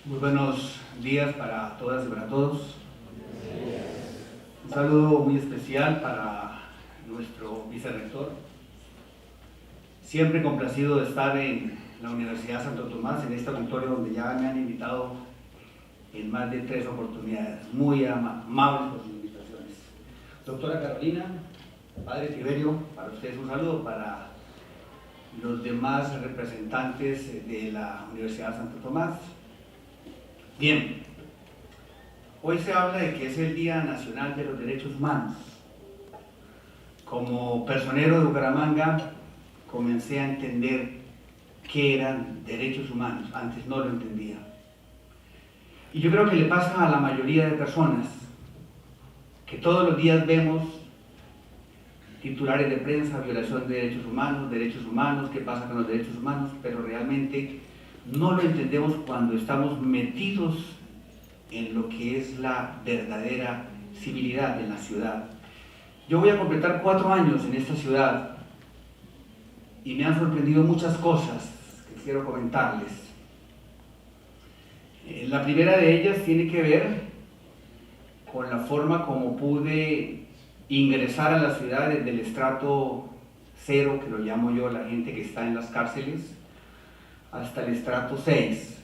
Muy buenos días para todas y para todos. Un saludo muy especial para nuestro vicerrector. Siempre complacido de estar en la Universidad Santo Tomás, en este auditorio donde ya me han invitado en más de 3 oportunidades. Muy amables por sus invitaciones. Doctora Carolina, Padre Tiberio, para ustedes un saludo, para los demás representantes de la Universidad Santo Tomás. Bien, hoy se habla de que es el Día Nacional de los Derechos Humanos. Como personero de Bucaramanga, comencé a entender qué eran derechos humanos. Antes no lo entendía. Y yo creo que le pasa a la mayoría de personas que todos los días vemos titulares de prensa, violación de derechos humanos, qué pasa con los derechos humanos, pero realmente no lo entendemos cuando estamos metidos en lo que es la verdadera civilidad en la ciudad. Yo voy a completar 4 años en esta ciudad y me han sorprendido muchas cosas que quiero comentarles. La primera de ellas tiene que ver con la forma como pude ingresar a la ciudad desde el estrato 0, que lo llamo yo, la gente que está en las cárceles, hasta el estrato 6,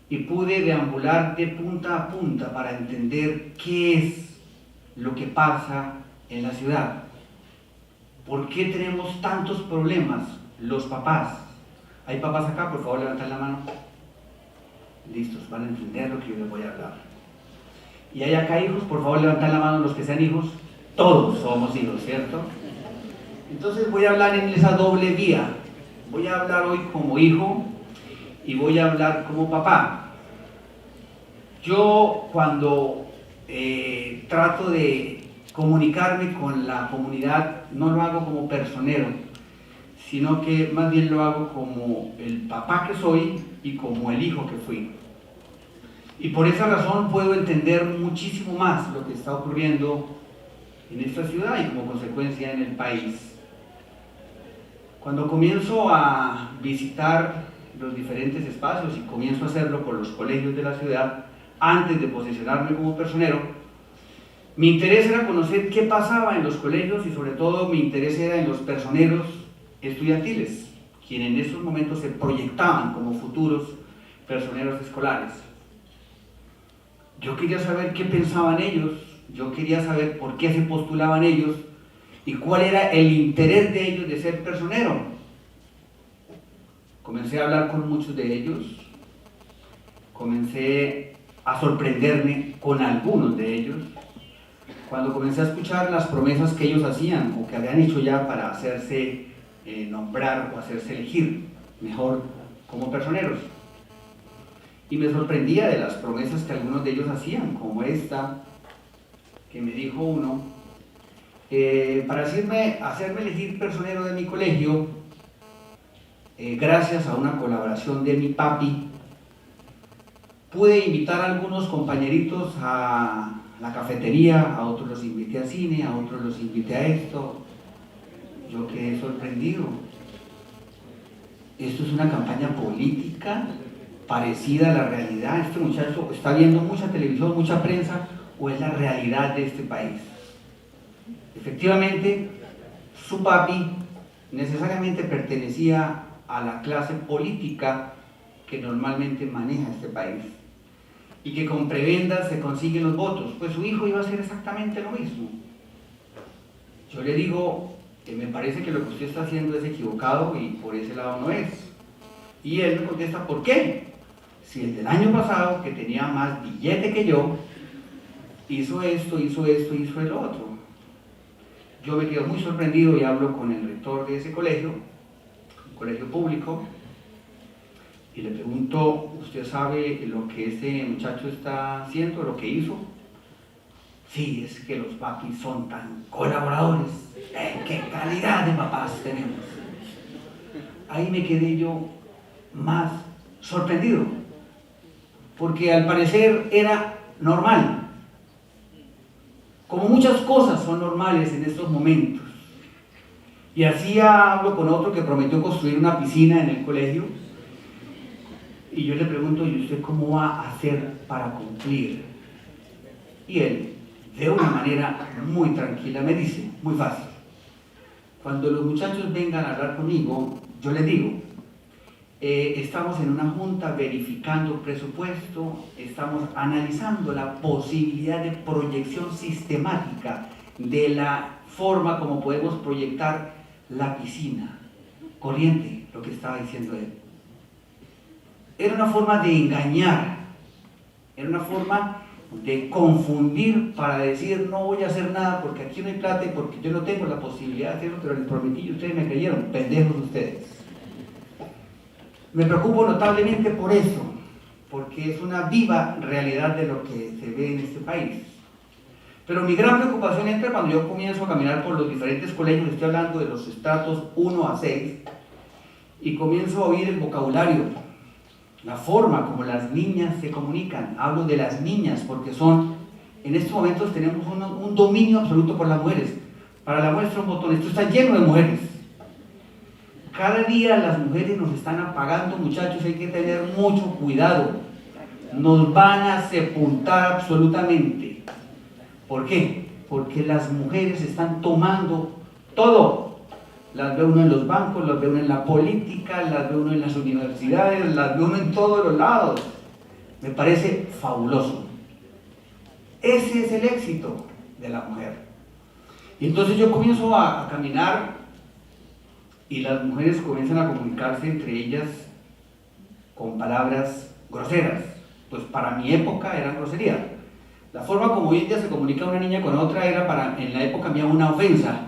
y pude deambular de punta a punta para entender qué es lo que pasa en la ciudad. ¿Por qué tenemos tantos problemas los papás? ¿Hay papás acá? Por favor, levanten la mano. Listos, van a entender lo que yo les voy a hablar. ¿Y hay acá hijos? Por favor, levanten la mano los que sean hijos. Todos somos hijos, ¿cierto? Entonces voy a hablar en esa doble vía. Voy a hablar hoy como hijo y voy a hablar como papá. Yo cuando trato de comunicarme con la comunidad, no lo hago como personero, sino que más bien lo hago como el papá que soy y como el hijo que fui. Y por esa razón puedo entender muchísimo más lo que está ocurriendo en esta ciudad y como consecuencia en el país. Cuando comienzo a visitar los diferentes espacios y comienzo a hacerlo por los colegios de la ciudad, antes de posicionarme como personero, mi interés era conocer qué pasaba en los colegios y sobre todo mi interés era en los personeros estudiantiles, quienes en esos momentos se proyectaban como futuros personeros escolares. Yo quería saber qué pensaban ellos, yo quería saber por qué se postulaban ellos y cuál era el interés de ellos de ser personero. Comencé a hablar con muchos de ellos, comencé a sorprenderme con algunos de ellos, cuando comencé a escuchar las promesas que ellos hacían o que habían hecho ya para hacerse nombrar o hacerse elegir mejor como personeros. Y me sorprendía de las promesas que algunos de ellos hacían, como esta que me dijo uno: para hacerme elegir personero de mi colegio, gracias a una colaboración de mi papi, pude invitar a algunos compañeritos a la cafetería, a otros los invité a cine, a otros los invité a esto. Yo quedé sorprendido. Esto es una campaña política parecida a la realidad. Este muchacho está viendo mucha televisión, mucha prensa, o es la realidad de este país. Efectivamente, su papi necesariamente pertenecía a la clase política que normalmente maneja este país y que con prebendas se consiguen los votos. Pues su hijo iba a hacer exactamente lo mismo. Yo le digo que me parece que lo que usted está haciendo es equivocado y por ese lado no es. Y él me contesta: ¿por qué? Si el del año pasado, que tenía más billete que yo, hizo esto, hizo el otro. Yo me quedo muy sorprendido y hablo con el rector de ese colegio, un colegio público, y le pregunto: ¿usted sabe lo que este muchacho está haciendo, lo que hizo? Sí, es que los papis son tan colaboradores. ¡Qué calidad de papás tenemos! Ahí me quedé yo más sorprendido, porque al parecer era normal. Como muchas cosas son normales en estos momentos. Y así hablo con otro que prometió construir una piscina en el colegio Y yo le pregunto, ¿y usted cómo va a hacer para cumplir? Y él, de una manera muy tranquila, me dice, muy fácil. Cuando los muchachos vengan a hablar conmigo, yo les digo, estamos en una junta verificando presupuesto, estamos analizando la posibilidad de proyección sistemática de la forma como podemos proyectar la piscina, corriente, lo que estaba diciendo él. Era una forma de engañar, era una forma de confundir para decir no voy a hacer nada porque aquí no hay plata y porque yo no tengo la posibilidad de hacerlo, pero les prometí y ustedes me creyeron, pendejos ustedes. Me preocupo notablemente por eso, porque es una viva realidad de lo que se ve en este país. Pero mi gran preocupación entra cuando yo comienzo a caminar por los diferentes colegios, estoy hablando de los estratos 1 a 6, y comienzo a oír el vocabulario, la forma como las niñas se comunican. Hablo de las niñas porque en estos momentos tenemos un dominio absoluto por las mujeres. Para la muestra un botón, esto está lleno de mujeres. Cada día las mujeres nos están apagando, muchachos, hay que tener mucho cuidado. Nos van a sepultar absolutamente. ¿Por qué? Porque las mujeres están tomando todo. Las ve uno en los bancos, las ve uno en la política, las ve uno en las universidades, las ve uno en todos los lados. Me parece fabuloso. Ese es el éxito de la mujer. Y entonces yo comienzo a caminar y las mujeres comienzan a comunicarse entre ellas con palabras groseras. Pues para mi época eran groserías. La forma como hoy en día se comunica una niña con otra era en la época mía una ofensa.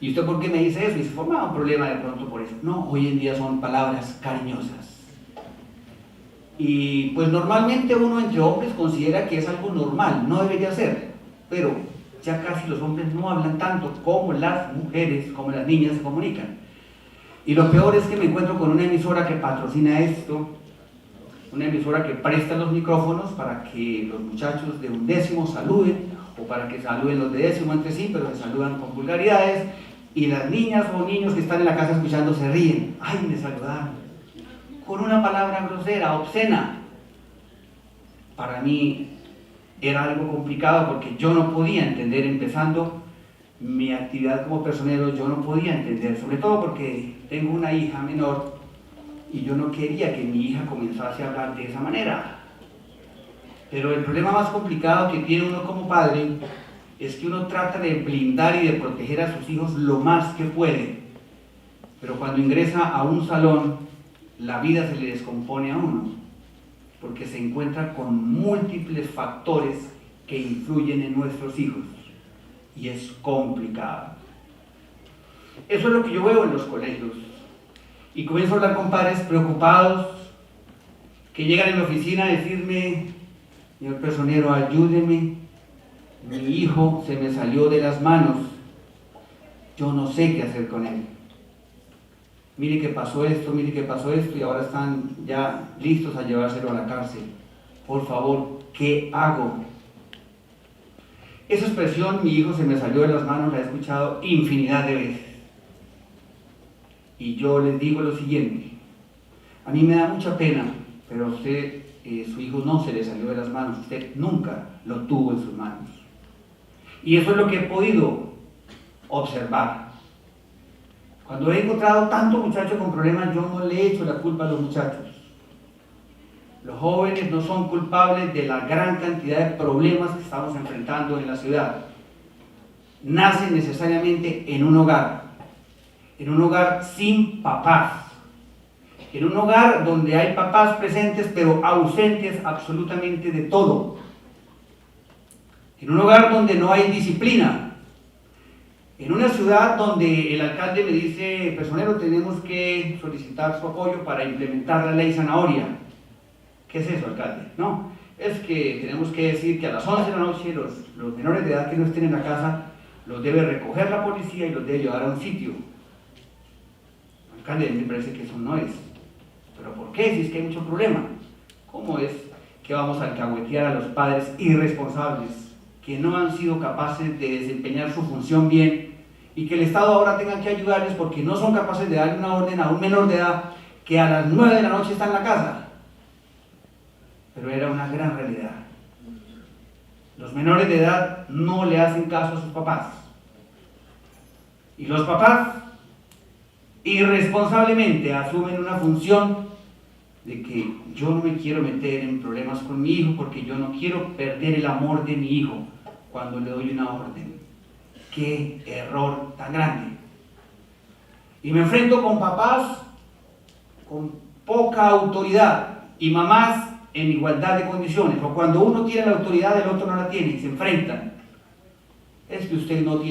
¿Y usted por qué me dice eso? Y se formaba un problema de pronto por eso. No, hoy en día son palabras cariñosas. Y pues normalmente uno entre hombres considera que es algo normal, no debería ser. Pero ya casi los hombres no hablan tanto como las mujeres, como las niñas se comunican. Y lo peor es que me encuentro con una emisora que patrocina esto, una emisora que presta los micrófonos para que los muchachos de 11º saluden, o para que saluden los de 10º entre sí, pero se saludan con vulgaridades, y las niñas o niños que están en la casa escuchando se ríen. ¡Ay, me saludaron! Con una palabra grosera, obscena. Para mí era algo complicado porque yo no podía entender, empezando mi actividad como personero, yo no podía entender, sobre todo porque tengo una hija menor y yo no quería que mi hija comenzase a hablar de esa manera. Pero el problema más complicado que tiene uno como padre es que uno trata de blindar y de proteger a sus hijos lo más que puede, pero cuando ingresa a un salón, la vida se le descompone a uno, porque se encuentra con múltiples factores que influyen en nuestros hijos, y es complicado. Eso es lo que yo veo en los colegios, y comienzo a hablar con padres preocupados, que llegan en mi oficina a decirme: señor personero, ayúdeme, mi hijo se me salió de las manos, yo no sé qué hacer con él. Mire que pasó esto, y ahora están ya listos a llevárselo a la cárcel. Por favor, ¿qué hago? Esa expresión, mi hijo se me salió de las manos, la he escuchado infinidad de veces. Y yo les digo lo siguiente: a mí me da mucha pena, pero a usted, su hijo no se le salió de las manos, usted nunca lo tuvo en sus manos. Y eso es lo que he podido observar. Cuando he encontrado tanto muchacho con problemas, yo no le he hecho la culpa a los muchachos. Los jóvenes no son culpables de la gran cantidad de problemas que estamos enfrentando en la ciudad. Nacen necesariamente en un hogar sin papás, en un hogar donde hay papás presentes pero ausentes absolutamente de todo, en un hogar donde no hay disciplina, en una ciudad donde el alcalde me dice: personero, tenemos que solicitar su apoyo para implementar la ley zanahoria. ¿Qué es eso, alcalde? No, es que tenemos que decir que a las 11 de la noche los menores de edad que no estén en la casa los debe recoger la policía y los debe llevar a un sitio. Alcalde, me parece que eso no es. ¿Pero por qué? Si es que hay mucho problema. ¿Cómo es que vamos a alcahuetear a los padres irresponsables que no han sido capaces de desempeñar su función bien y que el Estado ahora tenga que ayudarles porque no son capaces de darle una orden a un menor de edad que a las 9 de la noche está en la casa? pero era una gran realidad. Los menores de edad no le hacen caso a sus papás. Y los papás irresponsablemente asumen una función de que yo no me quiero meter en problemas con mi hijo porque yo no quiero perder el amor de mi hijo cuando le doy una orden. ¡Qué error tan grande! Y me enfrento con papás con poca autoridad y mamás en igualdad de condiciones, o cuando uno tiene la autoridad el otro no la tiene y se enfrentan. Es que usted no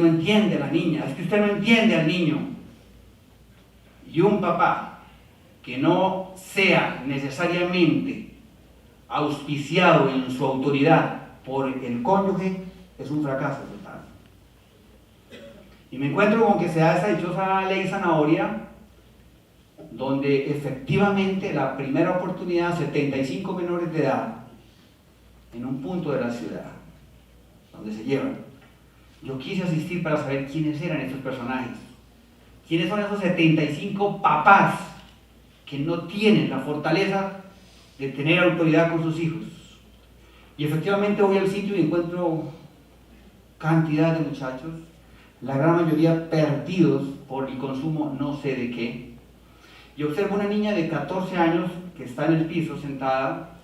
entiende a la niña, es que usted no entiende al niño. Y un papá que no sea necesariamente auspiciado en su autoridad por el cónyuge es un fracaso total. Y me encuentro con que se da esa dichosa ley zanahoria, donde efectivamente la primera oportunidad, 75 menores de edad, en un punto de la ciudad, donde se llevan. Yo quise asistir para saber quiénes eran esos personajes, quiénes son esos 75 papás que no tienen la fortaleza de tener autoridad con sus hijos. Y efectivamente voy al sitio y encuentro cantidad de muchachos, la gran mayoría perdidos por el consumo no sé de qué. Y observo una niña de 14 años que está en el piso sentada,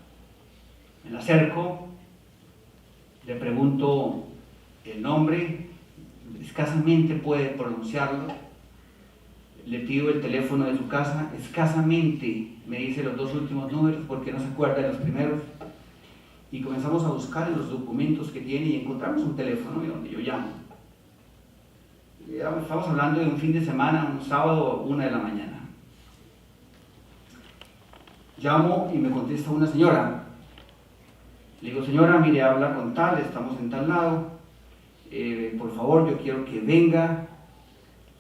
me la acerco, le pregunto el nombre, escasamente puede pronunciarlo, le pido el teléfono de su casa, escasamente me dice los 2 últimos números porque no se acuerda de los primeros, y comenzamos a buscar en los documentos que tiene y encontramos un teléfono donde yo llamo. Estamos hablando de un fin de semana, un sábado, 1 de la mañana. Llamo y me contesta una señora. Le digo, señora, mire, habla con tal, estamos en tal lado, por favor, yo quiero que venga,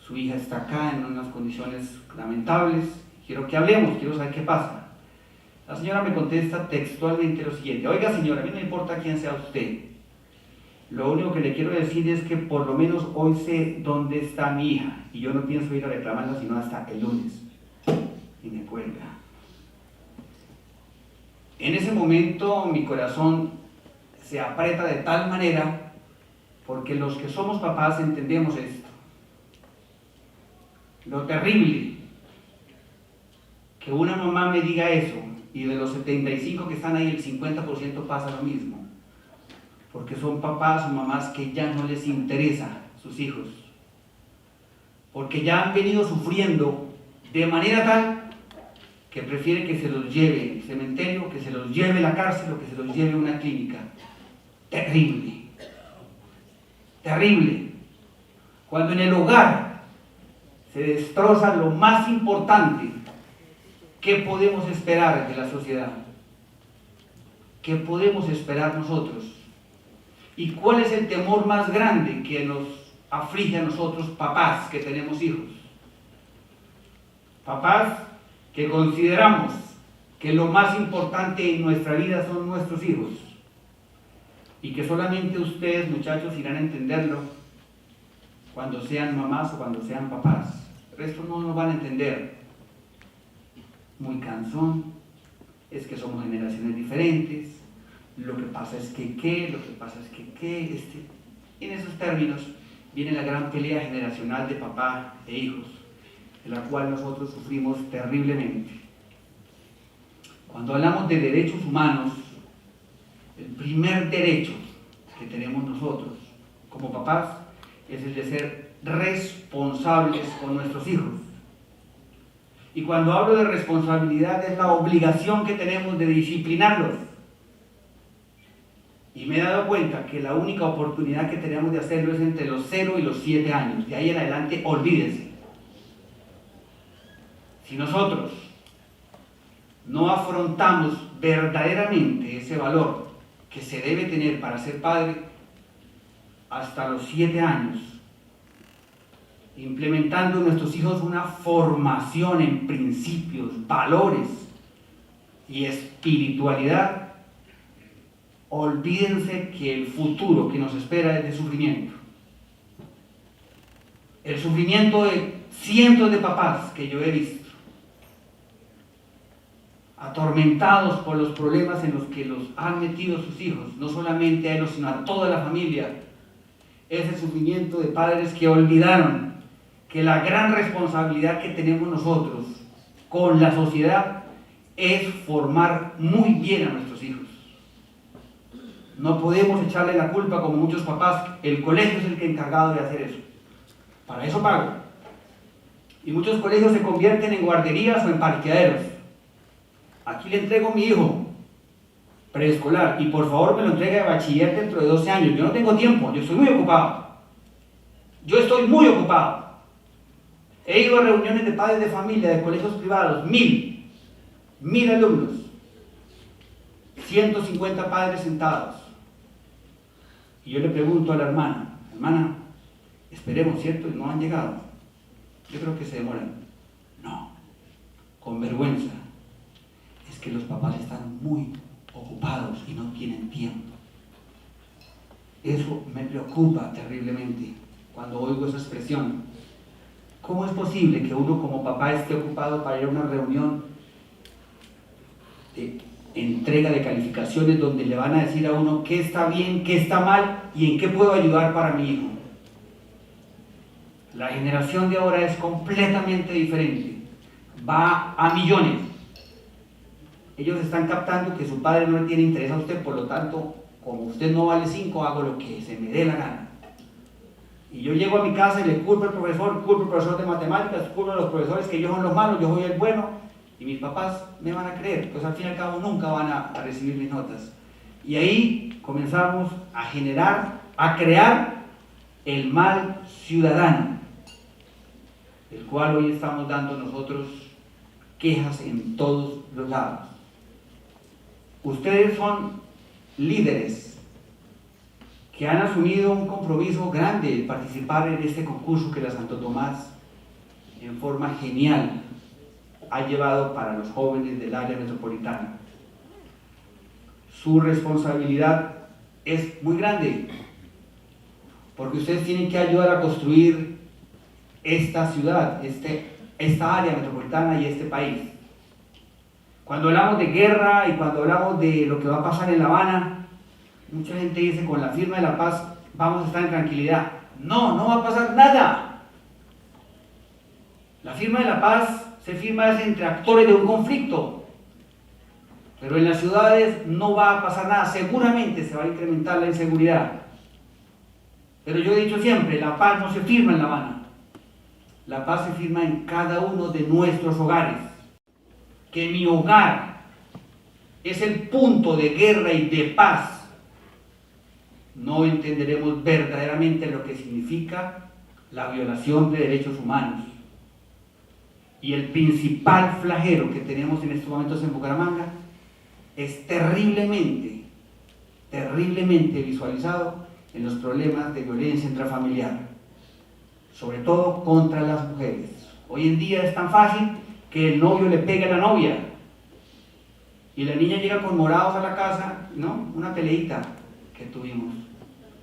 su hija está acá en unas condiciones lamentables, quiero que hablemos, quiero saber qué pasa. La señora me contesta textualmente lo siguiente: oiga señora, a mí no me importa quién sea usted, lo único que le quiero decir es que por lo menos hoy sé dónde está mi hija, y yo no pienso ir a reclamarla sino hasta el lunes. Y me cuelga. En ese momento mi corazón se aprieta de tal manera, porque los que somos papás entendemos esto. Lo terrible que una mamá me diga eso, y de los 75 que están ahí, el 50% pasa lo mismo, porque son papás o mamás que ya no les interesa sus hijos, porque ya han venido sufriendo de manera tal que prefieren que se los lleve el cementerio, que se los lleve la cárcel o que se los lleve una clínica. Terrible, terrible. Cuando en el hogar se destroza lo más importante, ¿qué podemos esperar de la sociedad? ¿Qué podemos esperar nosotros? ¿Y cuál es el temor más grande que nos aflige a nosotros, papás que tenemos hijos? Papás que consideramos que lo más importante en nuestra vida son nuestros hijos, y que solamente ustedes, muchachos, irán a entenderlo cuando sean mamás o cuando sean papás. El resto no lo van a entender. Muy cansón, es que somos generaciones diferentes, lo que pasa es que qué, lo que pasa es que qué. En esos términos viene la gran pelea generacional de papá e hijos, de la cual nosotros sufrimos terriblemente. Cuando hablamos de derechos humanos, el primer derecho que tenemos nosotros como papás es el de ser responsables con nuestros hijos. Y cuando hablo de responsabilidad es la obligación que tenemos de disciplinarlos. Y me he dado cuenta que la única oportunidad que tenemos de hacerlo es entre los 0 y los 7 años. De ahí en adelante, olvídense. Si nosotros no afrontamos verdaderamente ese valor que se debe tener para ser padre hasta los 7 años, implementando en nuestros hijos una formación en principios, valores y espiritualidad, olvídense que el futuro que nos espera es de sufrimiento. El sufrimiento de cientos de papás que yo he visto, atormentados por los problemas en los que los han metido sus hijos, no solamente a ellos, sino a toda la familia. Ese sufrimiento de padres que olvidaron que la gran responsabilidad que tenemos nosotros con la sociedad es formar muy bien a nuestros hijos. No podemos echarle la culpa, como muchos papás, el colegio es el que encargado de hacer eso. Para eso pago. Y muchos colegios se convierten en guarderías o en parqueaderos. Aquí le entrego a mi hijo preescolar y por favor me lo entregue de bachiller dentro de 12 años. Yo no tengo tiempo, yo estoy muy ocupado. Yo estoy muy ocupado. He ido a reuniones de padres de familia, de colegios privados, 1000 alumnos, 150 padres sentados. Y yo le pregunto a la hermana, esperemos, ¿cierto? No han llegado. Yo creo que se demoran. No, con vergüenza. Es que los papás están muy ocupados y no tienen tiempo. Eso me preocupa terriblemente cuando oigo esa expresión. ¿Cómo es posible que uno como papá esté ocupado para ir a una reunión de entrega de calificaciones donde le van a decir a uno qué está bien, qué está mal y en qué puedo ayudar para mi hijo? La generación de ahora es completamente diferente. Va a millones. Ellos están captando que su padre no le tiene interés a usted, por lo tanto, como usted no vale 5, hago lo que se me dé la gana. Y yo llego a mi casa y le culpo al profesor de matemáticas, culpo a los profesores que ellos son los malos, yo soy el bueno, y mis papás me van a creer, pues al fin y al cabo nunca van a recibir mis notas. Y ahí comenzamos a generar, a crear el mal ciudadano, del cual hoy estamos dando nosotros quejas en todos los lados. Ustedes son líderes que han asumido un compromiso grande de participar en este concurso que la Santo Tomás, en forma genial, ha llevado para los jóvenes del área metropolitana. Su responsabilidad es muy grande, porque ustedes tienen que ayudar a construir esta ciudad, esta área metropolitana y este país. Cuando hablamos de guerra y cuando hablamos de lo que va a pasar en La Habana, mucha gente dice, con la firma de la paz vamos a estar en tranquilidad. No, no va a pasar nada. La firma de la paz se firma entre actores de un conflicto, pero en las ciudades no va a pasar nada. Seguramente se va a incrementar la inseguridad. Pero yo he dicho siempre, la paz no se firma en La Habana. La paz se firma en cada uno de nuestros hogares. Que mi hogar es el punto de guerra y de paz, no entenderemos verdaderamente lo que significa la violación de derechos humanos. Y el principal flagelo que tenemos en estos momentos en Bucaramanga es terriblemente visualizado en los problemas de violencia intrafamiliar, sobre todo contra las mujeres. Hoy en día es tan fácil que el novio le pega a la novia y la niña llega con morados a la casa, ¿no? Una peleita que tuvimos,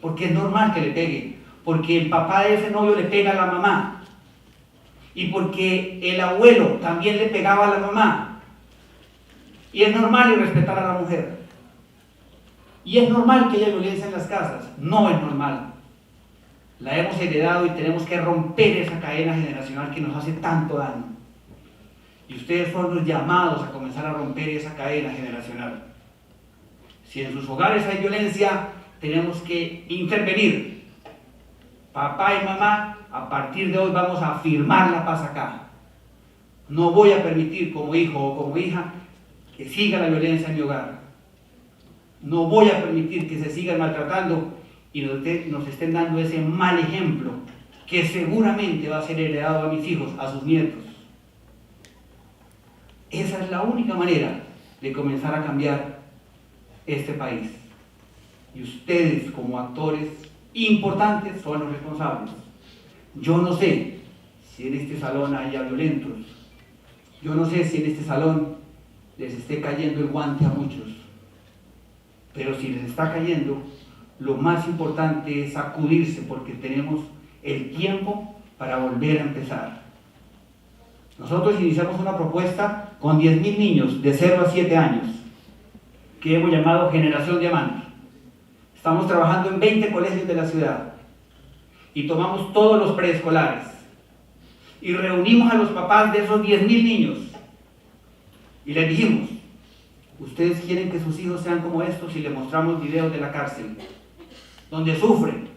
porque es normal que le pegue, porque el papá de ese novio le pega a la mamá y porque el abuelo también le pegaba a la mamá, y es normal irrespetar a la mujer, y es normal que haya violencia en las casas. No es normal, la hemos heredado y tenemos que romper esa cadena generacional que nos hace tanto daño. Y ustedes son los llamados a comenzar a romper esa cadena generacional. Si en sus hogares hay violencia, tenemos que intervenir. Papá y mamá, a partir de hoy vamos a firmar la paz acá. No voy a permitir como hijo o como hija que siga la violencia en mi hogar. No voy a permitir que se sigan maltratando y nos estén dando ese mal ejemplo que seguramente va a ser heredado a mis hijos, a sus nietos. Esa es la única manera de comenzar a cambiar este país. Y ustedes, como actores importantes, son los responsables. Yo no sé si en este salón haya violentos. Yo no sé si en este salón les esté cayendo el guante a muchos. Pero si les está cayendo, lo más importante es sacudirse, porque tenemos el tiempo para volver a empezar. Nosotros iniciamos una propuesta con 10.000 niños de 0 a 7 años, que hemos llamado Generación Diamante. Estamos trabajando en 20 colegios de la ciudad y tomamos todos los preescolares y reunimos a los papás de esos 10.000 niños y les dijimos: ¿ustedes quieren que sus hijos sean como estos? Y les mostramos videos de la cárcel, donde sufren.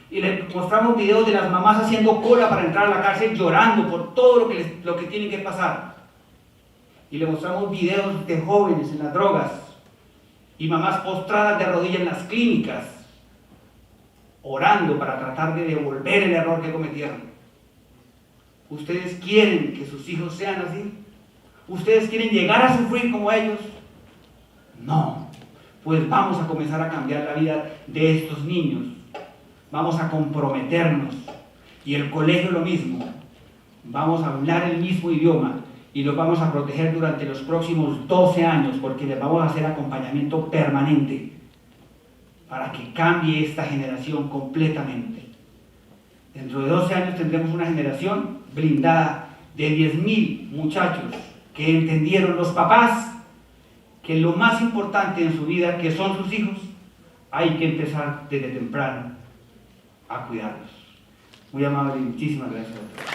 Y les mostramos videos de las mamás haciendo cola para entrar a la cárcel, llorando por todo lo que tienen que pasar. Y les mostramos videos de jóvenes en las drogas y mamás postradas de rodillas en las clínicas, orando para tratar de devolver el error que cometieron. ¿Ustedes quieren que sus hijos sean así? ¿Ustedes quieren llegar a sufrir como ellos? No. Pues vamos a comenzar a cambiar la vida de estos niños. Vamos a comprometernos. Y el colegio lo mismo. Vamos a hablar el mismo idioma y los vamos a proteger durante los próximos 12 años, porque les vamos a hacer acompañamiento permanente para que cambie esta generación completamente. Dentro de 12 años tendremos una generación blindada de 10.000 muchachos que entendieron, los papás, que lo más importante en su vida, que son sus hijos, hay que empezar desde temprano a cuidarlos. Muy amable y muchísimas gracias a todos.